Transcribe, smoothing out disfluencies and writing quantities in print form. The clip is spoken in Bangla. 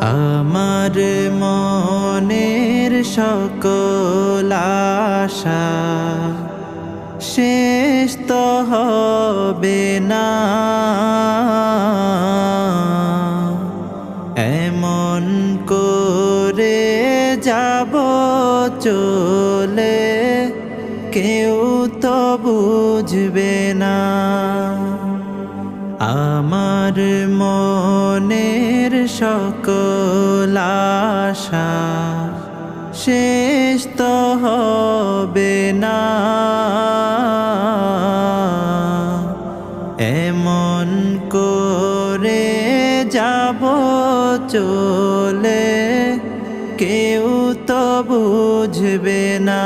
আমার মনের সকল আশা শেষ তো হবে না, এমন করে যাব চলে কেউ তো বুঝবে না। আমার মনের সকল আশা শেষ তো হবে না, এমন করে যাব চলে কেউ তো বুঝবে না।